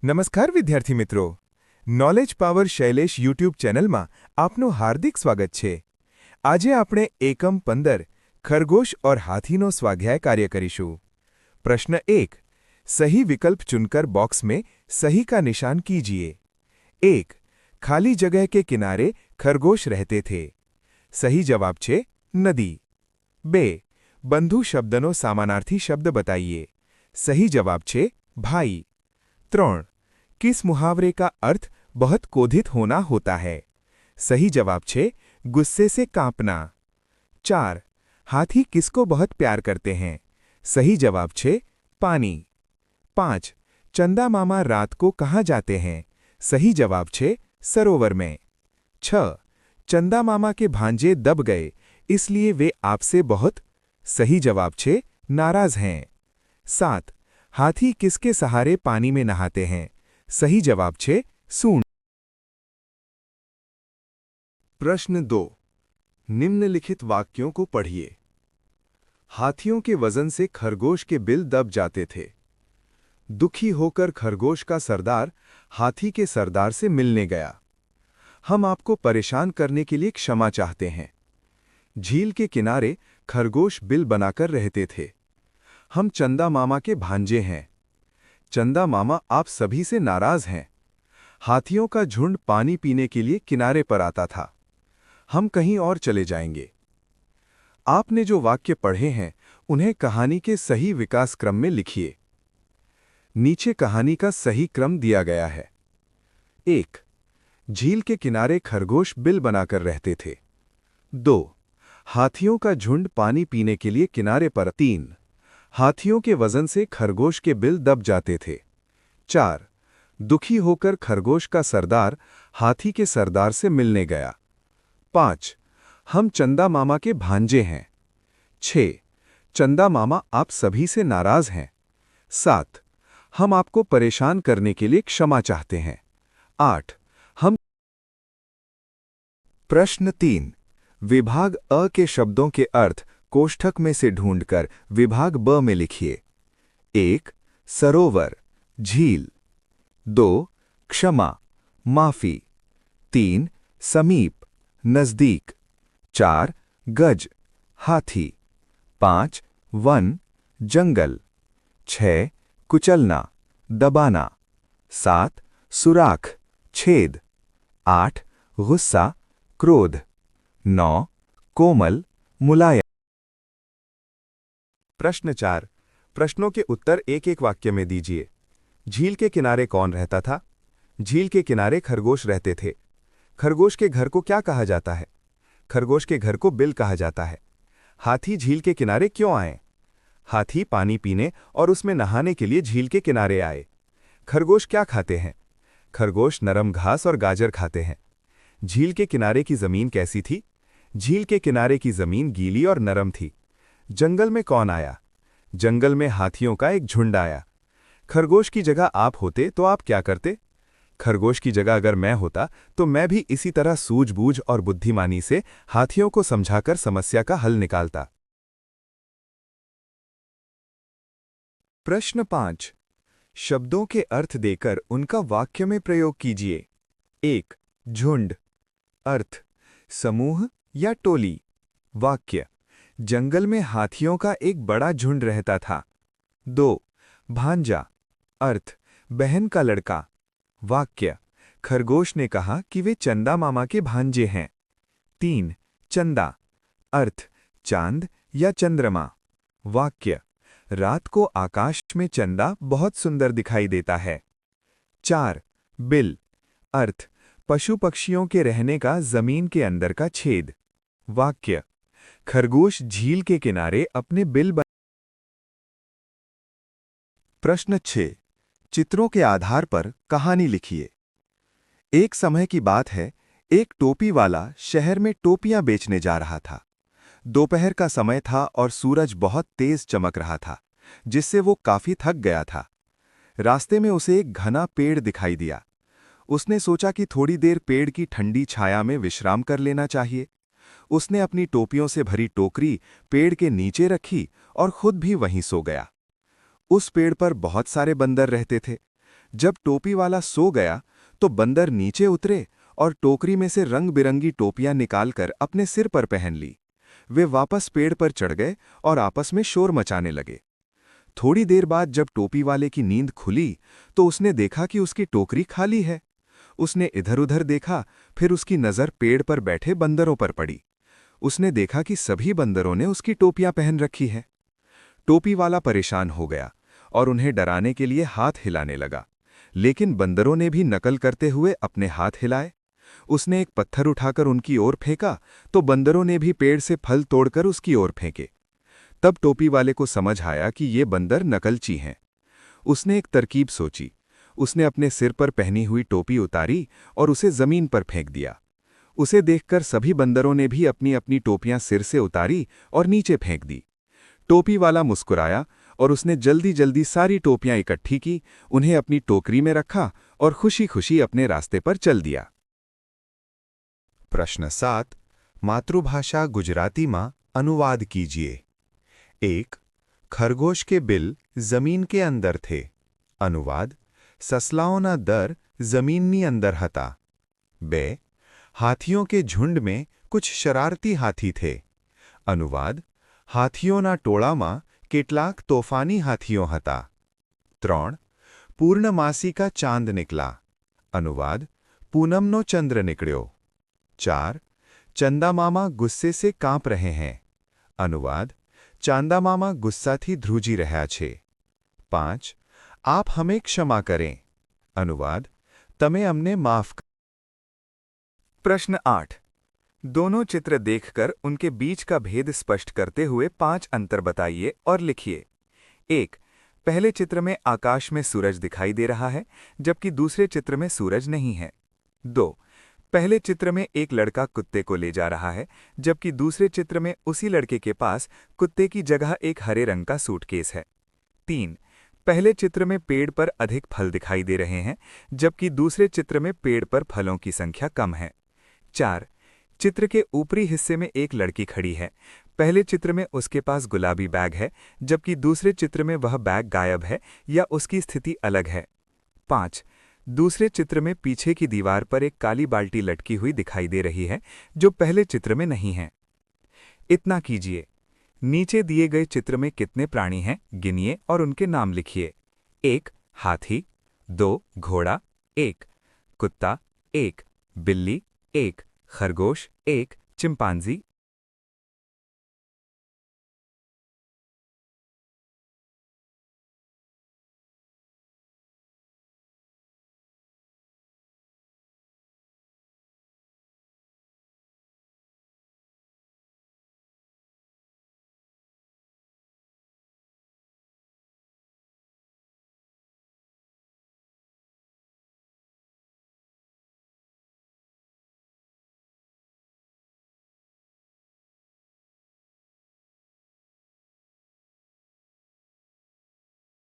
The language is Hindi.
નમસ્કાર વિદ્યાર્થી મિત્રો નોલેજ પાવર શૈલેષ યુટ્યુબ ચેનલમાં આપનું હાર્દિક સ્વાગત છે। આજે આપણે એકમ 15 खरगोश और हाथीનો સ્વાધ્યાય कार्य કરીશું। प्रश्न 1 सही विकल्प चुनकर बॉक्स में सही का निशान कीजिए। 1 खाली जगह के किनारे खरगोश रहते थे। सही जवाब छे नदी। 2 बंधु शब्दनो समानार्थी शब्द बताइए। सही जवाब छे भाई। 3 किस मुहावरे का अर्थ बहुत क्रोधित होना होता है। सही जवाब छे गुस्से से कांपना। 4 हाथी किसको बहुत प्यार करते हैं। सही जवाब छे पानी। 5 चंदा मामा रात को कहाँ जाते हैं। सही जवाब छे सरोवर में। 6 चंदा मामा के भांजे दब गए इसलिए वे आपसे बहुत। सही जवाब छे नाराज हैं। 7 हाथी किसके सहारे पानी में नहाते हैं। सही जवाब छे सूंड। प्रश्न 2 निम्नलिखित वाक्यों को पढ़िए। हाथियों के वजन से खरगोश के बिल दब जाते थे। दुखी होकर खरगोश का सरदार हाथी के सरदार से मिलने गया। हम आपको परेशान करने के लिए क्षमा चाहते हैं। झील के किनारे खरगोश बिल बनाकर रहते थे। हम चंदा मामा के भांजे हैं। चंदा मामा आप सभी से नाराज हैं। हाथियों का झुंड पानी पीने के लिए किनारे पर आता था। हम कहीं और चले जाएंगे। आपने जो वाक्य पढ़े हैं उन्हें कहानी के सही विकास क्रम में लिखिए। नीचे कहानी का सही क्रम दिया गया है। 1 झील के किनारे खरगोश बिल बनाकर रहते थे। 2 हाथियों का झुंड पानी पीने के लिए किनारे पर। 3 हाथियों के वजन से खरगोश के बिल दब जाते थे। 4 दुखी होकर खरगोश का सरदार हाथी के सरदार से मिलने गया। 5 हम चंदा मामा के भांजे हैं। 6 चंदा मामा आप सभी से नाराज हैं। 7 हम आपको परेशान करने के लिए क्षमा चाहते हैं। 8 हम। प्रश्न 3 विभाग अ के शब्दों के अर्थ कोष्ठक में से ढूंढकर विभाग ब में लिखिए। 1 सरोवर झील। 2 क्षमा माफी। 3 समीप नजदीक। 4 गज हाथी। 5 वन जंगल। 6 कुचलना दबाना। 7 सुराख छेद। 8 गुस्सा क्रोध। 9 कोमल मुलायम। प्रश्न 4 प्रश्नों के उत्तर एक एक वाक्य में दीजिए। झील के किनारे कौन रहता था। झील के किनारे खरगोश रहते थे। खरगोश के घर को क्या कहा जाता है। खरगोश के घर को बिल कहा जाता है। हाथी झील के किनारे क्यों आए। हाथी पानी पीने और उसमें नहाने के लिए झील के किनारे आए। खरगोश क्या खाते हैं। खरगोश नरम घास और गाजर खाते हैं। झील के किनारे की जमीन कैसी थी। झील के किनारे की जमीन गीली और नरम थी। जंगल में कौन आया। जंगल में हाथियों का एक झुंड आया। खरगोश की जगह आप होते तो आप क्या करते। खरगोश की जगह अगर मैं होता तो मैं भी इसी तरह सूझबूझ और बुद्धिमानी से हाथियों को समझाकर समस्या का हल निकालता। प्रश्न 5 शब्दों के अर्थ देकर उनका वाक्य में प्रयोग कीजिए। 1 झुंड अर्थ समूह या टोली। वाक्य जंगल में हाथियों का एक बड़ा झुंड रहता था। 2 भांजा अर्थ बहन का लड़का। वाक्य खरगोश ने कहा कि वे चंदा मामा के भांजे हैं। 3 चंदा अर्थ चांद या चंद्रमा। वाक्य रात को आकाश में चंदा बहुत सुंदर दिखाई देता है। 4 बिल अर्थ पशु पक्षियों के रहने का जमीन के अंदर का छेद। वाक्य खरगोश झील के किनारे अपने बिल बना। प्रश्न 6 चित्रों के आधार पर कहानी लिखिए। एक समय की बात है, एक टोपी वाला शहर में टोपियां बेचने जा रहा था। दोपहर का समय था और सूरज बहुत तेज चमक रहा था, जिससे वो काफी थक गया था। रास्ते में उसे एक घना पेड़ दिखाई दिया। उसने सोचा कि थोड़ी देर पेड़ की ठंडी छाया में विश्राम कर लेना चाहिए। उसने अपनी टोपियों से भरी टोकरी पेड़ के नीचे रखी और खुद भी वहीं सो गया। उस पेड़ पर बहुत सारे बंदर रहते थे। जब टोपी वाला सो गया तो बंदर नीचे उतरे और टोकरी में से रंग बिरंगी टोपियां निकालकर अपने सिर पर पहन ली। वे वापस पेड़ पर चढ़ गए और आपस में शोर मचाने लगे। थोड़ी देर बाद जब टोपी वाले की नींद खुली तो उसने देखा कि उसकी टोकरी खाली है। उसने इधर-उधर देखा, फिर उसकी नज़र पेड़ पर बैठे बंदरों पर पड़ी। उसने देखा कि सभी बंदरों ने उसकी टोपियां पहन रखी है। टोपी वाला परेशान हो गया और उन्हें डराने के लिए हाथ हिलाने लगा, लेकिन बंदरों ने भी नकल करते हुए अपने हाथ हिलाए। उसने एक पत्थर उठाकर उनकी ओर फेंका तो बंदरों ने भी पेड़ से फल तोड़कर उसकी ओर फेंके। तब टोपी वाले को समझ आया कि ये बंदर नकलची हैं। उसने एक तरकीब सोची। उसने अपने सिर पर पहनी हुई टोपी उतारी और उसे जमीन पर फेंक दिया। उसे देखकर सभी बंदरों ने भी अपनी अपनी टोपियां सिर से उतारी और नीचे फेंक दी। टोपी वाला मुस्कुराया और उसने जल्दी जल्दी सारी टोपियां इकट्ठी की, उन्हें अपनी टोकरी में रखा और खुशी खुशी अपने रास्ते पर चल दिया। प्रश्न 7 मातृभाषा गुजराती में अनुवाद कीजिए। 1. खरगोश के बिल जमीन के अंदर थे। अनुवाद ससलाओना दर जमीननी अंदर हता। 2. हाथियों के झुंड में कुछ शरारती हाथी थे। अनुवाद हाथियोना टोळामां કેટલાક તોફાની હાથીઓ હતા। 3. પૂર્ણમાસી કા ચાંદ निकला। अनुवाद पूनमनो चंद्र निकळ्यो। 4. चंदा मामा गुस्से से कांप रहे हैं। अनुवाद चांदा मामा गुस्साथी ध्रुजी रह्या छे। 5. आप हमें क्षमा करें। अनुवाद तमे अमने माफ कर। प्रश्न 8 दोनों चित्र देखकर उनके बीच का भेद स्पष्ट करते हुए 5 अंतर बताइए और लिखिए। 1. पहले चित्र में आकाश में सूरज दिखाई दे रहा है, जबकि दूसरे चित्र में सूरज नहीं है। 2. पहले चित्र में एक लड़का कुत्ते को ले जा रहा है, जबकि दूसरे चित्र में उसी लड़के के पास कुत्ते की जगह एक हरे रंग का सूटकेस है। 3. पहले चित्र में पेड़ पर अधिक फल दिखाई दे रहे हैं, जबकि दूसरे चित्र में पेड़ पर फलों की संख्या कम है। 4. चित्र के ऊपरी हिस्से में एक लड़की खड़ी है। पहले चित्र में उसके पास गुलाबी बैग है, जबकि दूसरे चित्र में वह बैग गायब है या उसकी स्थिति अलग है। 5. दूसरे चित्र में पीछे की दीवार पर एक काली बाल्टी लटकी हुई दिखाई दे रही है, जो पहले चित्र में नहीं है। इतना कीजिए। नीचे दिए गए चित्र में कितने प्राणी हैं, गिनिए और उनके नाम लिखिए। 1. हाथी। 2. घोड़ा। 1. कुत्ता। 1. बिल्ली। 1. खरगोश। 1. चिंपांजी।